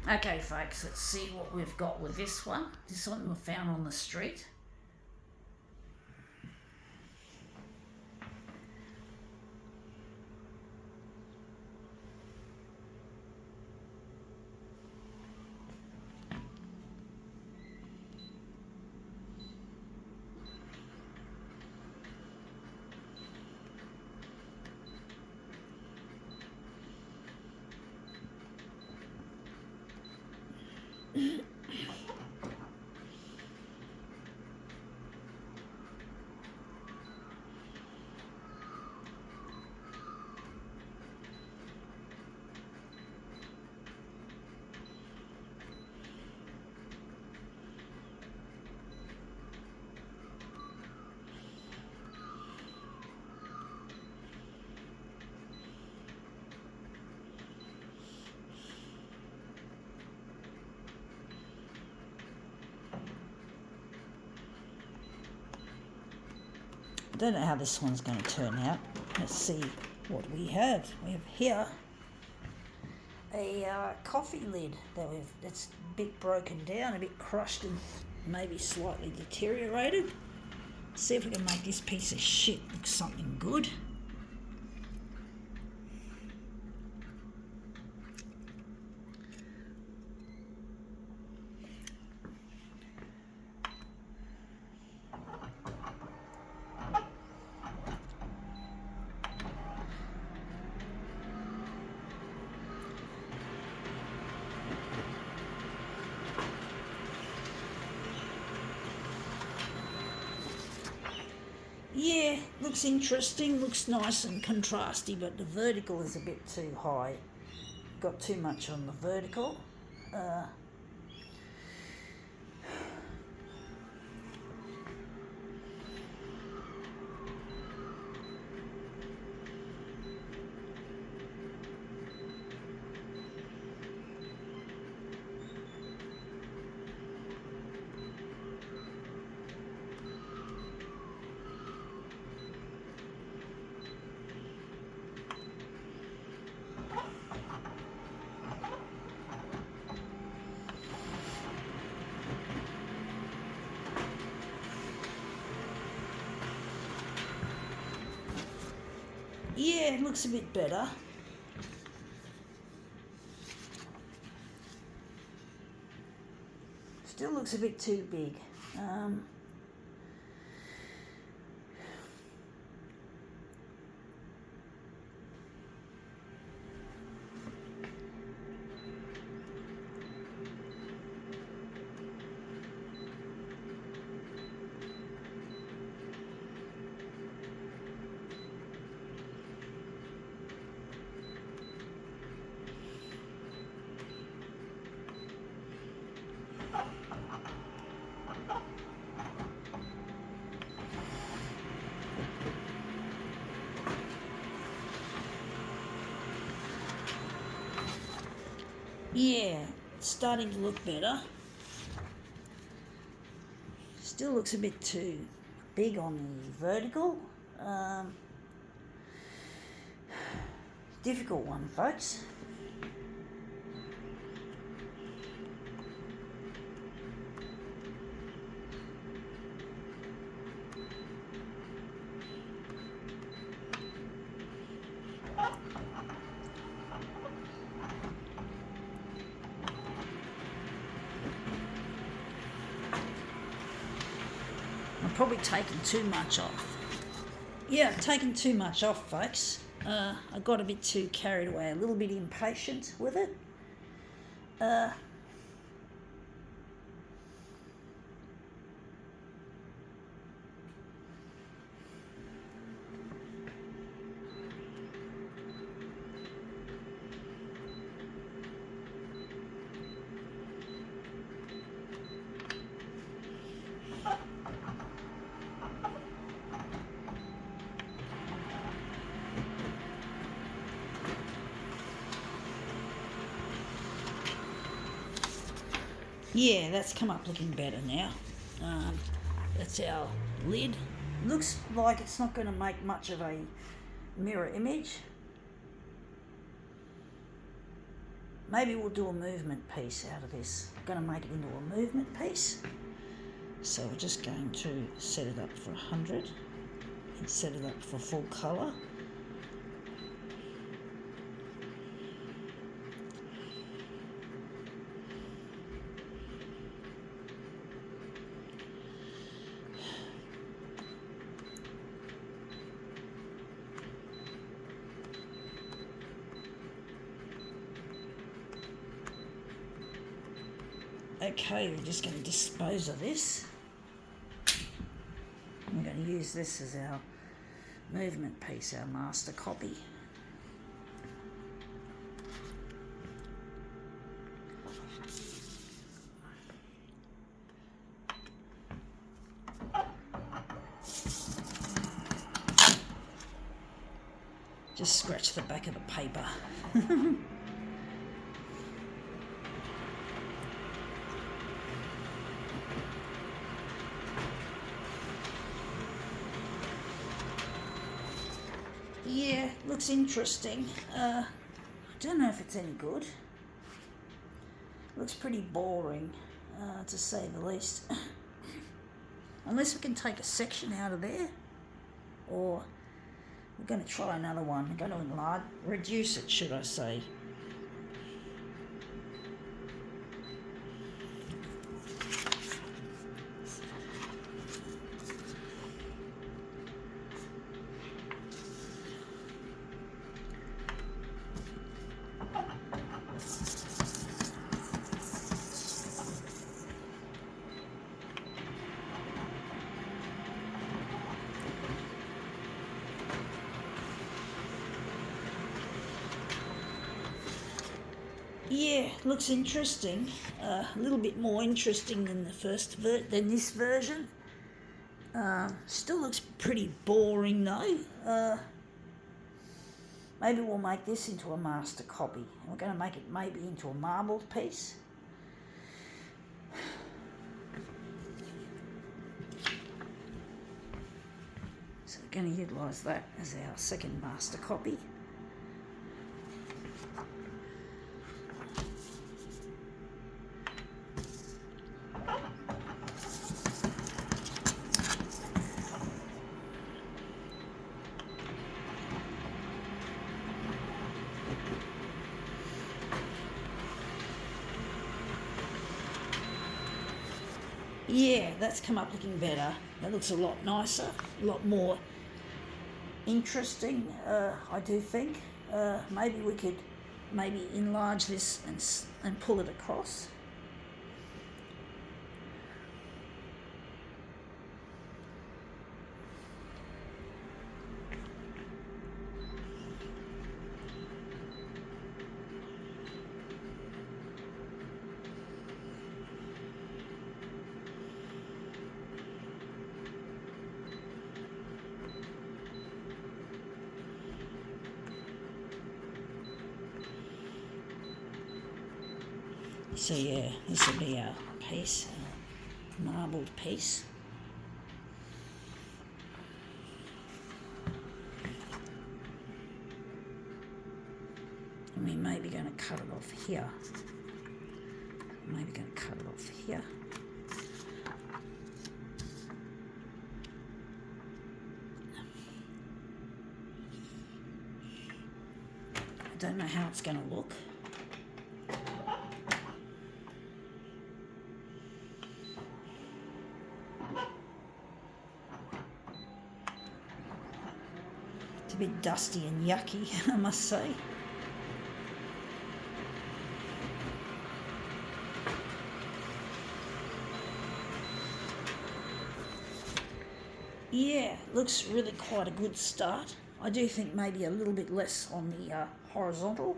Okay, folks, let's see what we've got with this one. This one we found on the street. I don't know how this one's going to turn out. Let's see what we have. We have here a coffee lid that's a bit broken down, a bit crushed and maybe slightly deteriorated. See if we can make this piece of shit look something good. Yeah, looks interesting, looks nice and contrasty, but the vertical is a bit too high. Got too much on the vertical. Yeah, it looks a bit better. Still looks a bit too big. Yeah, it's starting to look better. Still looks a bit too big on the vertical. Difficult one, folks. I'm probably taking too much off. Yeah, taking too much off, folks. I got a bit too carried away, a little bit impatient with it. Yeah, that's come up looking better now. That's our lid. Looks like it's not going to make much of a mirror image. maybe we'll do a movement piece out of this. I'm going to make it into a movement piece. So we're just going to set it up for 100 and set it up for full colour. Okay, we're just going to dispose of this. We're going to use this as our movement piece, our master copy. Just scratch the back of the paper. Yeah, looks interesting. I don't know if it's any good. Looks pretty boring, to say the least. Unless we can take a section out of there, or we're going to try another one. We're going to reduce it, should I say. Yeah, looks interesting. A little bit more interesting than than this version. Still looks pretty boring though. Maybe we'll make this into a master copy. We're going to make it maybe into a marbled piece. So we're going to utilise that as our second master copy. Yeah, that's come up looking better. That looks a lot nicer, a lot more interesting, I do think. Maybe we could enlarge this and pull it across. So yeah, this will be our piece, our marbled piece. And we may be going to cut it off here. Maybe going to cut it off here. I don't know how it's going to look. It's a bit dusty and yucky, I must say. Yeah, looks really quite a good start. I do think maybe a little bit less on the horizontal.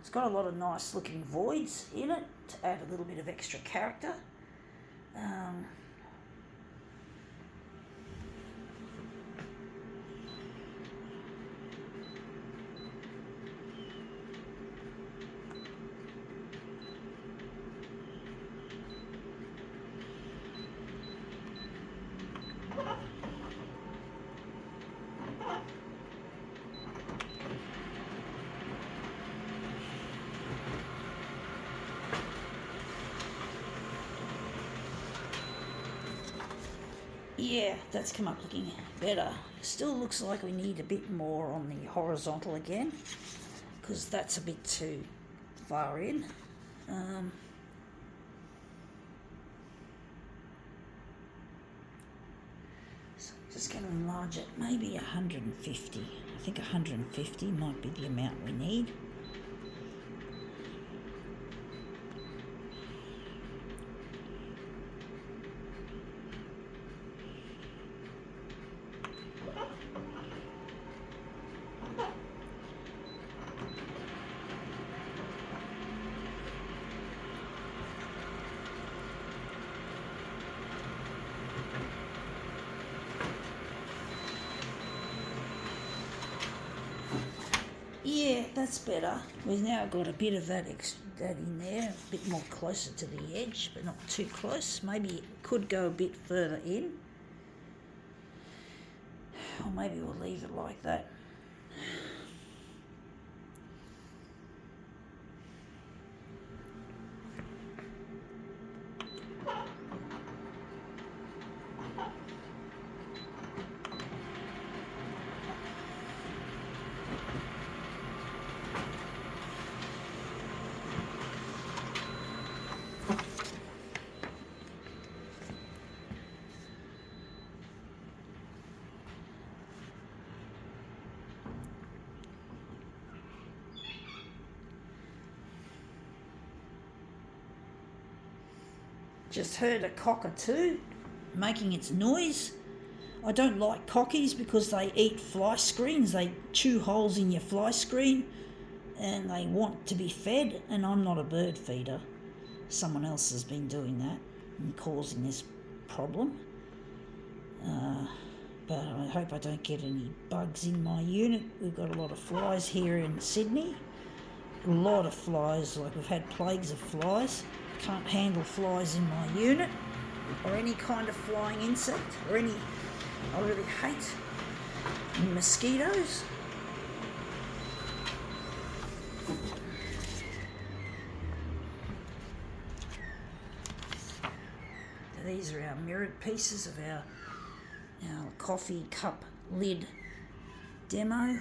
It's got a lot of nice looking voids in it to add a little bit of extra character. Yeah, that's come up looking better. Still looks like we need a bit more on the horizontal again, because that's a bit too far in. So I'm just going to enlarge it, maybe 150. I think 150 might be the amount we need. Yeah, that's better. We've now got a bit of that in there, a bit more closer to the edge, but not too close. Maybe it could go a bit further in. Or maybe we'll leave it like that. Just heard a cockatoo making its noise. I don't like cockies because they eat fly screens. They chew holes in your fly screen and they want to be fed, and I'm not a bird feeder. Someone else has been doing that and causing this problem. But I hope I don't get any bugs in my unit. We've got a lot of flies here in Sydney. A lot of flies, like we've had plagues of flies. Can't handle flies in my unit or any kind of flying insect or any. I really hate mosquitoes. These are our mirrored pieces of our coffee cup lid demo.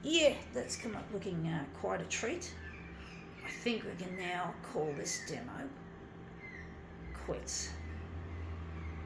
Yeah, that's come up looking quite a treat. I think we can now call this demo quits.